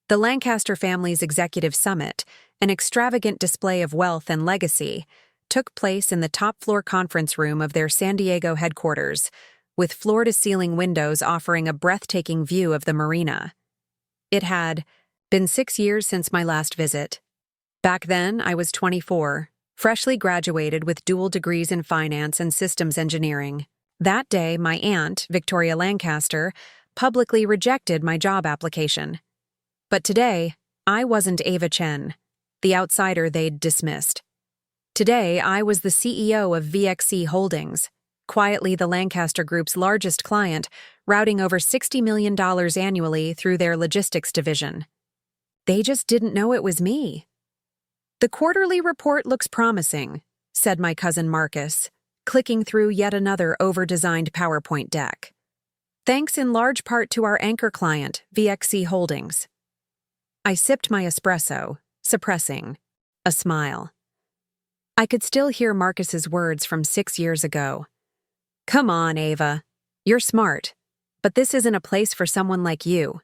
The Lancaster family's executive summit, an extravagant display of wealth and legacy, took place in the top-floor conference room of their San Diego headquarters, with floor-to-ceiling windows offering a breathtaking view of the marina. It had been 6 years since my last visit. Back then, I was 24, freshly graduated with dual degrees in finance and systems engineering. That day, my aunt, Victoria Lancaster, publicly rejected my job application. But today, I wasn't Ava Chen, the outsider they'd dismissed. Today, I was the CEO of VXC Holdings, quietly the Lancaster Group's largest client, routing over $60 million annually through their logistics division. They just didn't know it was me. "The quarterly report looks promising," said my cousin Marcus, clicking through yet another over-designed PowerPoint deck. "Thanks in large part to our anchor client, VXC Holdings." I sipped my espresso, suppressing a smile. I could still hear Marcus's words from 6 years ago. "Come on, Ava. You're smart, but this isn't a place for someone like you."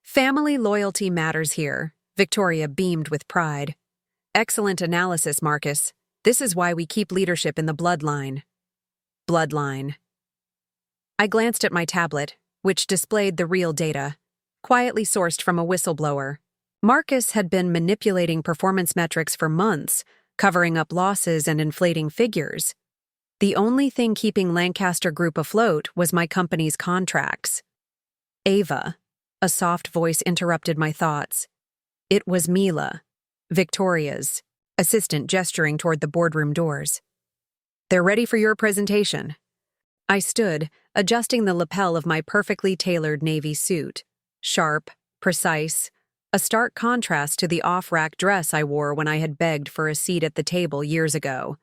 "Family loyalty matters here," Victoria beamed with pride. "Excellent analysis, Marcus. This is why we keep leadership in the bloodline." Bloodline. I glanced at my tablet, which displayed the real data, quietly sourced from a whistleblower. Marcus had been manipulating performance metrics for months, covering up losses and inflating figures. The only thing keeping Lancaster Group afloat was my company's contracts. "Ava," a soft voice interrupted my thoughts. It was Mila, Victoria's assistant, gesturing toward the boardroom doors. "They're ready for your presentation." I stood, adjusting the lapel of my perfectly tailored navy suit. Sharp, precise, a stark contrast to the off-rack dress I wore when I had begged for a seat at the table years ago.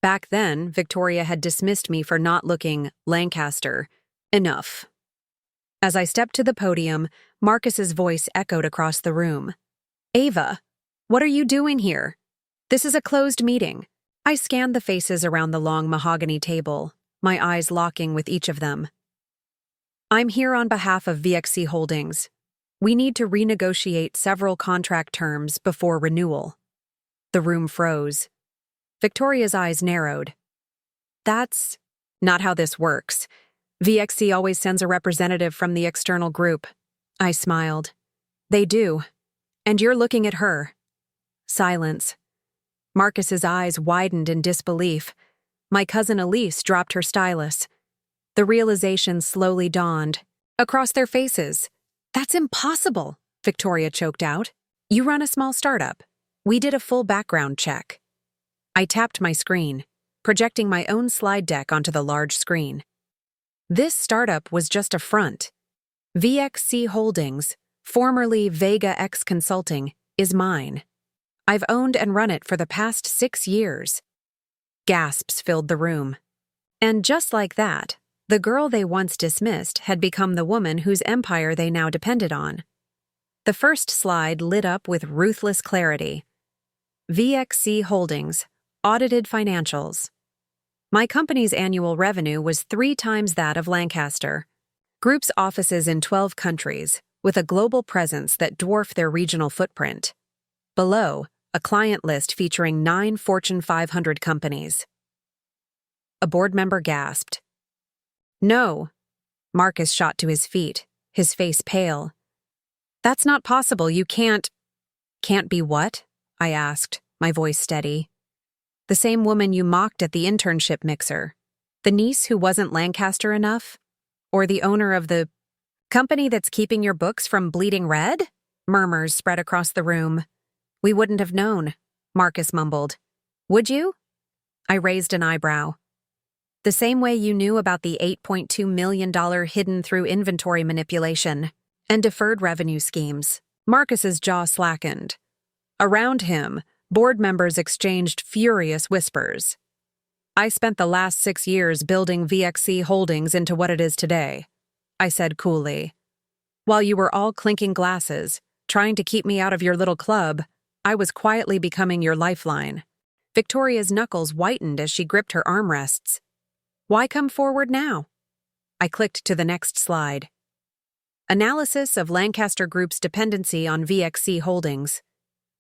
Back then, Victoria had dismissed me for not looking Lancaster enough. As I stepped to the podium, Marcus's voice echoed across the room. "Ava, what are you doing here? This is a closed meeting." I scanned the faces around the long mahogany table, my eyes locking with each of them. "I'm here on behalf of VXC Holdings. We need to renegotiate several contract terms before renewal." The room froze. Victoria's eyes narrowed. "That's not how this works. VXC always sends a representative from the external group." I smiled. "They do. And you're looking at her." Silence. Marcus's eyes widened in disbelief. My cousin Elise dropped her stylus. The realization slowly dawned across their faces. "That's impossible," Victoria choked out. "You run a small startup. We did a full background check." I tapped my screen, projecting my own slide deck onto the large screen. This startup was just a front. VXC Holdings, formerly Vega X Consulting, is mine. I've owned and run it for the past 6 years. Gasps filled the room. And just like that, the girl they once dismissed had become the woman whose empire they now depended on. The first slide lit up with ruthless clarity. VXC Holdings, audited financials. My company's annual revenue was 3 times that of Lancaster. Group's offices in 12 countries, with a global presence that dwarfed their regional footprint. Below, a client list featuring 9 Fortune 500 companies. A board member gasped. "No." Marcus shot to his feet, his face pale. "That's not possible. You can't." "Can't be what?" I asked, my voice steady. "The same woman you mocked at the internship mixer. The niece who wasn't Lancaster enough? Or the owner of the company that's keeping your books from bleeding red?" Murmurs spread across the room. "We wouldn't have known," Marcus mumbled. "Would you?" I raised an eyebrow. "The same way you knew about the $8.2 million hidden through inventory manipulation and deferred revenue schemes." Marcus's jaw slackened. Around him, board members exchanged furious whispers. "I spent the last 6 years building VXC Holdings into what it is today," I said coolly. "While you were all clinking glasses, trying to keep me out of your little club, I was quietly becoming your lifeline." Victoria's knuckles whitened as she gripped her armrests. "Why come forward now?" I clicked to the next slide. Analysis of Lancaster Group's dependency on VXC Holdings.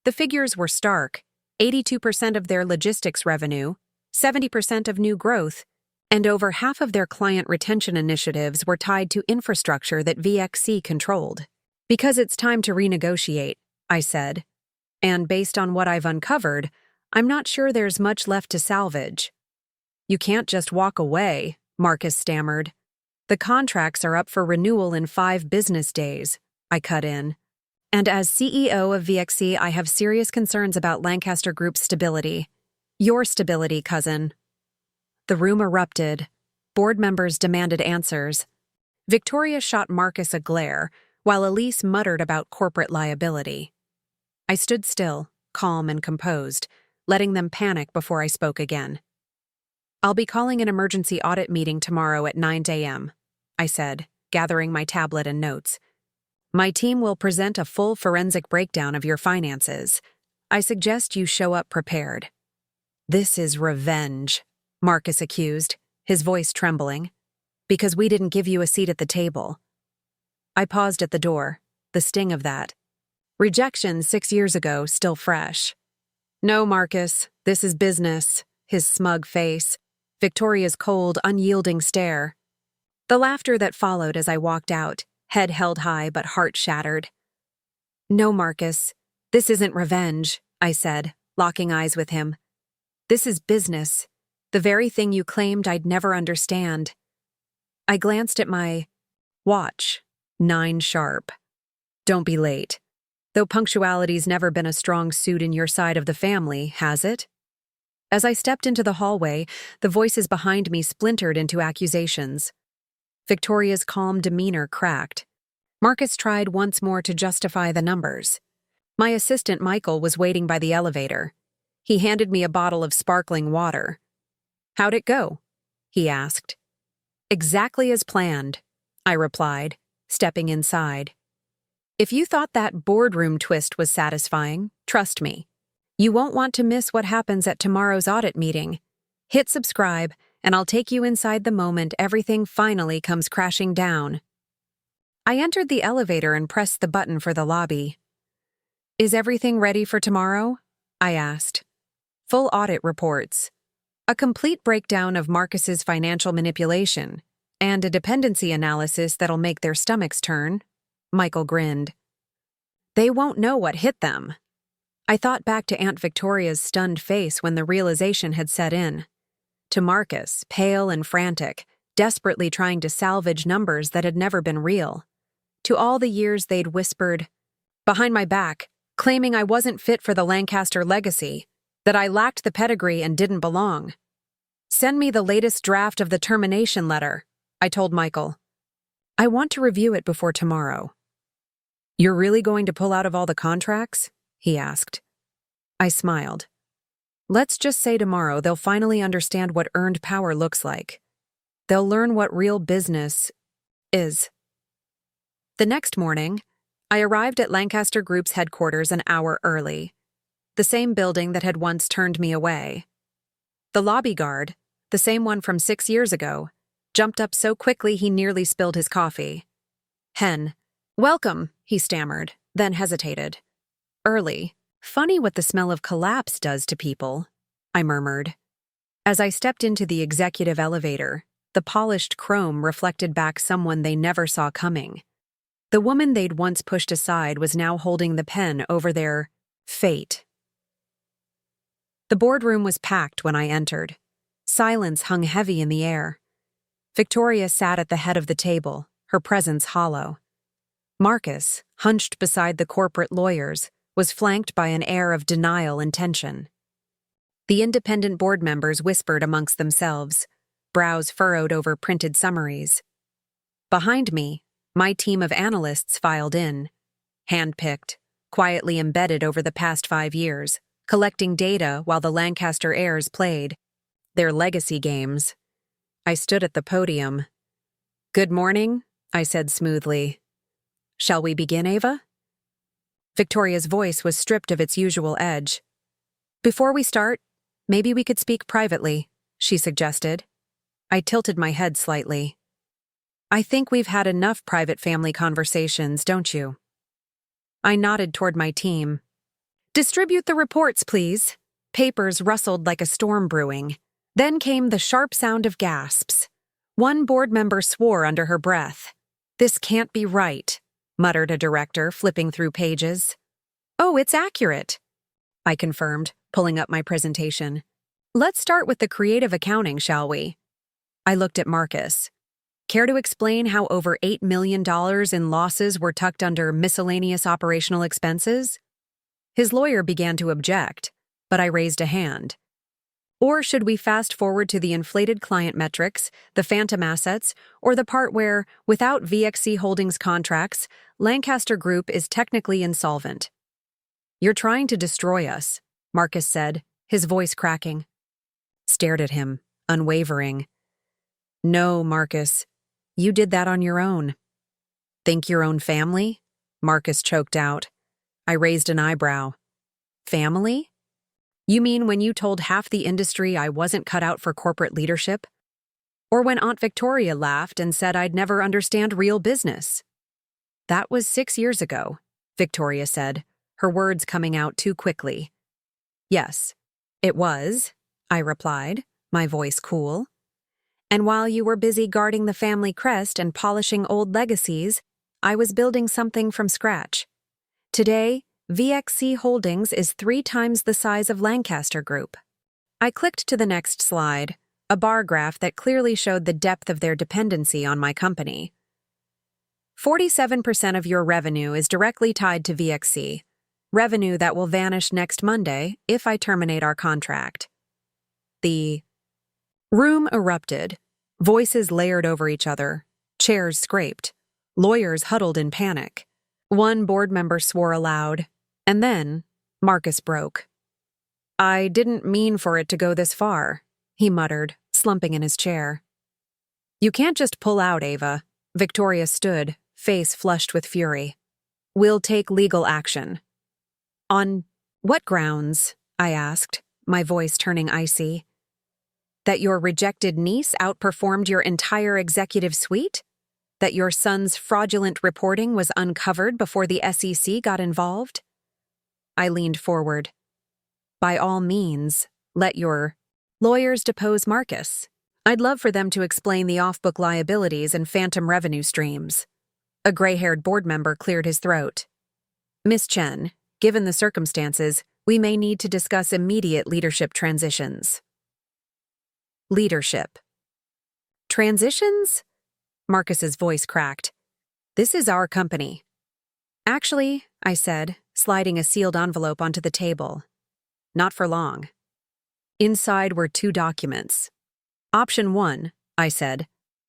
The figures were stark: 82% of their logistics revenue, 70% of new growth, and over half of their client retention initiatives were tied to infrastructure that VXC controlled. Because it's time to renegotiate, I said. And based on what I've uncovered, I'm not sure there's much left to salvage. You can't just walk away, Marcus stammered. The contracts are up for renewal in 5 business days, I cut in. And as CEO of VXC, I have serious concerns about Lancaster Group's stability. Your stability, cousin. The room erupted. Board members demanded answers. Victoria shot Marcus a glare, while Elise muttered about corporate liability. I stood still, calm and composed, letting them panic before I spoke again. I'll be calling an emergency audit meeting tomorrow at 9 a.m., I said, gathering my tablet and notes. My team will present a full forensic breakdown of your finances. I suggest you show up prepared. This is revenge, Marcus accused, his voice trembling. Because we didn't give you a seat at the table. I paused at the door, the sting of that. Rejection 6 years ago still fresh. No, Marcus, this is business, his smug face, Victoria's cold, unyielding stare. The laughter that followed as I walked out, head held high but heart shattered. No, Marcus, this isn't revenge, I said, locking eyes with him. This is business, the very thing you claimed I'd never understand. I glanced at my watch, 9 sharp. Don't be late. Though punctuality's never been a strong suit in your side of the family, has it? As I stepped into the hallway, the voices behind me splintered into accusations. Victoria's calm demeanor cracked. Marcus tried once more to justify the numbers. My assistant Michael was waiting by the elevator. He handed me a bottle of sparkling water. How'd it go? He asked. Exactly as planned, I replied, stepping inside. If you thought that boardroom twist was satisfying, trust me. You won't want to miss what happens at tomorrow's audit meeting. Hit subscribe, and I'll take you inside the moment everything finally comes crashing down. I entered the elevator and pressed the button for the lobby. Is everything ready for tomorrow? I asked. Full audit reports. A complete breakdown of Marcus's financial manipulation, and a dependency analysis that'll make their stomachs turn. Michael grinned. They won't know what hit them. I thought back to Aunt Victoria's stunned face when the realization had set in. To Marcus, pale and frantic, desperately trying to salvage numbers that had never been real. To all the years they'd whispered, behind my back, claiming I wasn't fit for the Lancaster legacy, that I lacked the pedigree and didn't belong. Send me the latest draft of the termination letter, I told Michael. I want to review it before tomorrow. You're really going to pull out of all the contracts? He asked. I smiled. Let's just say tomorrow they'll finally understand what earned power looks like. They'll learn what real business is. The next morning, I arrived at Lancaster Group's headquarters an hour early. The same building that had once turned me away. The lobby guard, the same one from 6 years ago, jumped up so quickly he nearly spilled his coffee. Hen. Welcome, he stammered, then hesitated. Early. Funny what the smell of collapse does to people, I murmured. As I stepped into the executive elevator, the polished chrome reflected back someone they never saw coming. The woman they'd once pushed aside was now holding the pen over their fate. The boardroom was packed when I entered. Silence hung heavy in the air. Victoria sat at the head of the table, her presence hollow. Marcus, hunched beside the corporate lawyers, was flanked by an air of denial and tension. The independent board members whispered amongst themselves, brows furrowed over printed summaries. Behind me, my team of analysts filed in, hand-picked, quietly embedded over the past 5 years, collecting data while the Lancaster heirs played their legacy games. I stood at the podium. Good morning, I said smoothly. Shall we begin, Ava? Victoria's voice was stripped of its usual edge. Before we start, maybe we could speak privately, she suggested. I tilted my head slightly. I think we've had enough private family conversations, don't you? I nodded toward my team. Distribute the reports, please. Papers rustled like a storm brewing. Then came the sharp sound of gasps. One board member swore under her breath. This can't be right, muttered a director, flipping through pages. Oh, it's accurate, I confirmed, pulling up my presentation. Let's start with the creative accounting, shall we? I looked at Marcus. Care to explain how over $8 million in losses were tucked under miscellaneous operational expenses? His lawyer began to object, but I raised a hand. Or should we fast forward to the inflated client metrics, the phantom assets, or the part where, without VXC Holdings contracts, Lancaster Group is technically insolvent? You're trying to destroy us, Marcus said, his voice cracking. Stared at him, unwavering. No, Marcus. You did that on your own. Think your own family? Marcus choked out. I raised an eyebrow. Family? You mean when you told half the industry I wasn't cut out for corporate leadership? Or when Aunt Victoria laughed and said I'd never understand real business? That was 6 years ago, Victoria said, her words coming out too quickly. Yes, it was, I replied, my voice cool. And while you were busy guarding the family crest and polishing old legacies, I was building something from scratch. Today, VXC Holdings is 3 times the size of Lancaster Group. I clicked to the next slide, a bar graph that clearly showed the depth of their dependency on my company. 47% of your revenue is directly tied to VXC, revenue that will vanish next Monday if I terminate our contract. The room erupted. Voices layered over each other. Chairs scraped. Lawyers huddled in panic. One board member swore aloud. And then, Marcus broke. I didn't mean for it to go this far, he muttered, slumping in his chair. You can't just pull out, Ava. Victoria stood, face flushed with fury. We'll take legal action. On what grounds? I asked, my voice turning icy. That your rejected niece outperformed your entire executive suite? That your son's fraudulent reporting was uncovered before the SEC got involved? I leaned forward. By all means, let your lawyers depose Marcus. I'd love for them to explain the off-book liabilities and phantom revenue streams. A gray-haired board member cleared his throat. Miss Chen, given the circumstances, we may need to discuss immediate leadership transitions. Leadership. Transitions? Marcus's voice cracked. This is our company. Actually, I said, sliding a sealed envelope onto the table. Not for long. Inside were 2 documents. Option 1, I said.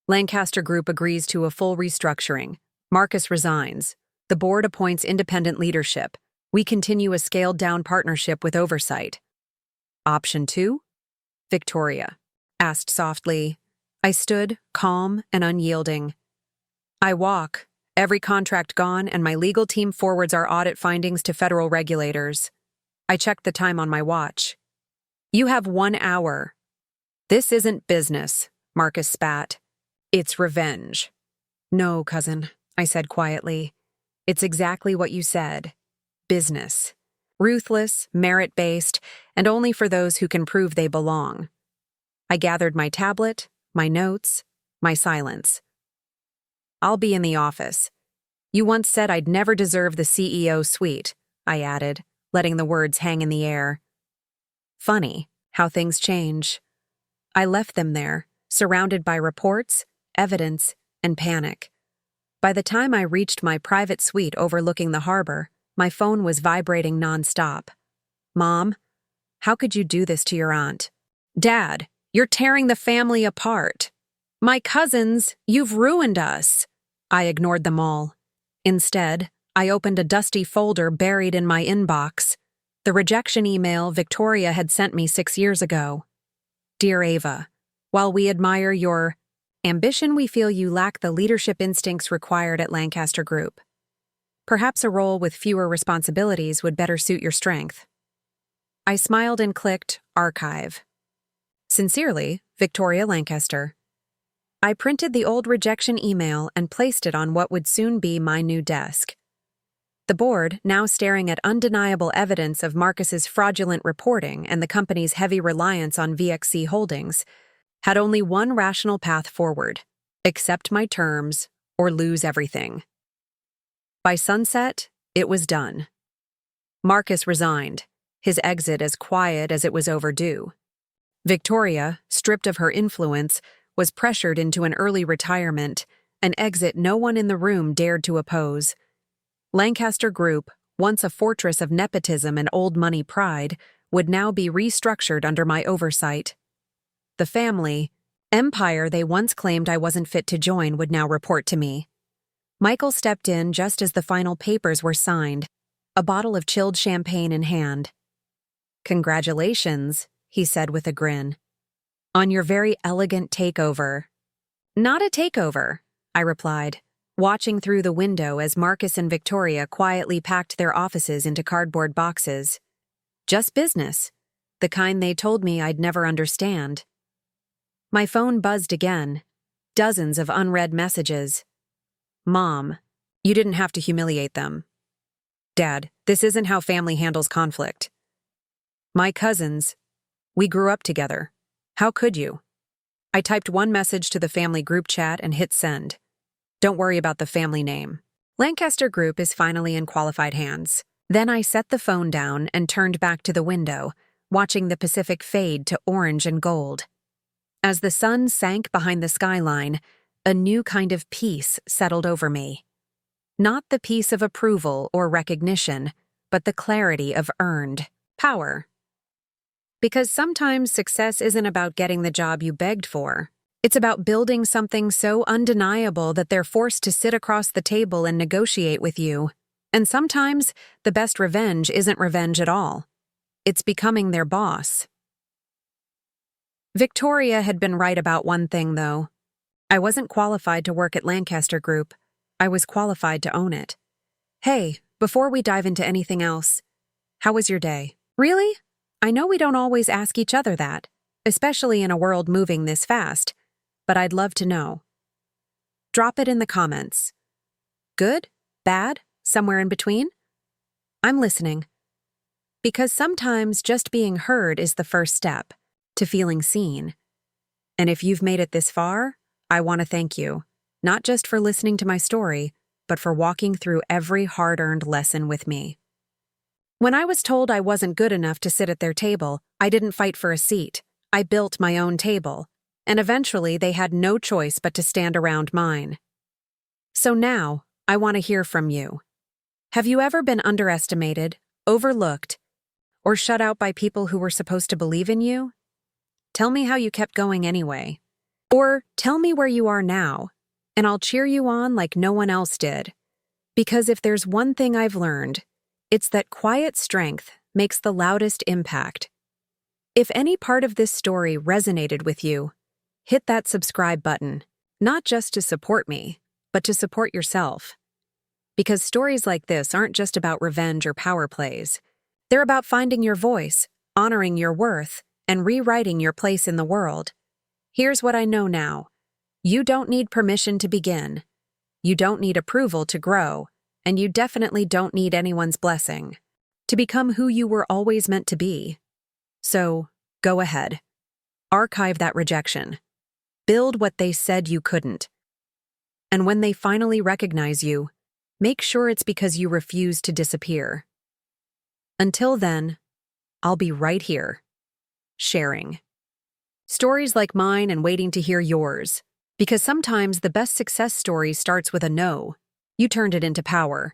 Lancaster Group agrees to a full restructuring. Marcus resigns. The board appoints independent leadership. We continue a scaled-down partnership with oversight. Option 2? Victoria asked softly. I stood, calm and unyielding. I walk. Every contract gone, and my legal team forwards our audit findings to federal regulators. I checked the time on my watch. You have 1 hour. This isn't business, Marcus spat. It's revenge. No, cousin, I said quietly. It's exactly what you said. Business. Ruthless, merit-based, and only for those who can prove they belong. I gathered my tablet, my notes, my silence. I'll be in the office. You once said I'd never deserve the CEO suite, I added, letting the words hang in the air. Funny how things change. I left them there, surrounded by reports, evidence, and panic. By the time I reached my private suite overlooking the harbor, my phone was vibrating nonstop. Mom, how could you do this to your aunt? Dad, you're tearing the family apart. My cousins, you've ruined us. I ignored them all. Instead, I opened a dusty folder buried in my inbox, the rejection email Victoria had sent me 6 years ago. Dear Ava, while we admire your ambition, we feel you lack the leadership instincts required at Lancaster Group. Perhaps a role with fewer responsibilities would better suit your strength. I smiled and clicked Archive. Sincerely, Victoria Lancaster. I printed the old rejection email and placed it on what would soon be my new desk. The board, now staring at undeniable evidence of Marcus's fraudulent reporting and the company's heavy reliance on VXC Holdings, had only one rational path forward: accept my terms or lose everything. By sunset, it was done. Marcus resigned, his exit as quiet as it was overdue. Victoria, stripped of her influence, was pressured into an early retirement, an exit no one in the room dared to oppose. Lancaster Group, once a fortress of nepotism and old money pride, would now be restructured under my oversight. The family, empire they once claimed I wasn't fit to join, would now report to me. Michael stepped in just as the final papers were signed, a bottle of chilled champagne in hand. "Congratulations," he said with a grin, "on your very elegant takeover." "Not a takeover," I replied, watching through the window as Marcus and Victoria quietly packed their offices into cardboard boxes. "Just business, the kind they told me I'd never understand." My phone buzzed again, dozens of unread messages. "Mom, you didn't have to humiliate them." "Dad, this isn't how family handles conflict." "My cousins, we grew up together. How could you?" I typed one message to the family group chat and hit send. "Don't worry about the family name. Lancaster Group is finally in qualified hands." Then I set the phone down and turned back to the window, watching the Pacific fade to orange and gold. As the sun sank behind the skyline, a new kind of peace settled over me. Not the peace of approval or recognition, but the clarity of earned power. Because sometimes success isn't about getting the job you begged for. It's about building something so undeniable that they're forced to sit across the table and negotiate with you. And sometimes the best revenge isn't revenge at all. It's becoming their boss. Victoria had been right about one thing, though. I wasn't qualified to work at Lancaster Group. I was qualified to own it. "Hey, before we dive into anything else, how was your day?" "Really? I know we don't always ask each other that, especially in a world moving this fast, but I'd love to know." Drop it in the comments. Good? Bad? Somewhere in between? I'm listening. Because sometimes just being heard is the first step to feeling seen. And if you've made it this far, I want to thank you, not just for listening to my story, but for walking through every hard-earned lesson with me. When I was told I wasn't good enough to sit at their table, I didn't fight for a seat. I built my own table, and eventually they had no choice but to stand around mine. So now, I want to hear from you. Have you ever been underestimated, overlooked, or shut out by people who were supposed to believe in you? Tell me how you kept going anyway. Or tell me where you are now, and I'll cheer you on like no one else did. Because if there's one thing I've learned, it's that quiet strength makes the loudest impact. If any part of this story resonated with you, hit that subscribe button, not just to support me, but to support yourself. Because stories like this aren't just about revenge or power plays. They're about finding your voice, honoring your worth, and rewriting your place in the world. Here's what I know now. You don't need permission to begin. You don't need approval to grow. And you definitely don't need anyone's blessing to become who you were always meant to be. So, go ahead. Archive that rejection. Build what they said you couldn't. And when they finally recognize you, make sure it's because you refuse to disappear. Until then, I'll be right here, sharing stories like mine and waiting to hear yours. Because sometimes the best success story starts with a no. You turned it into power.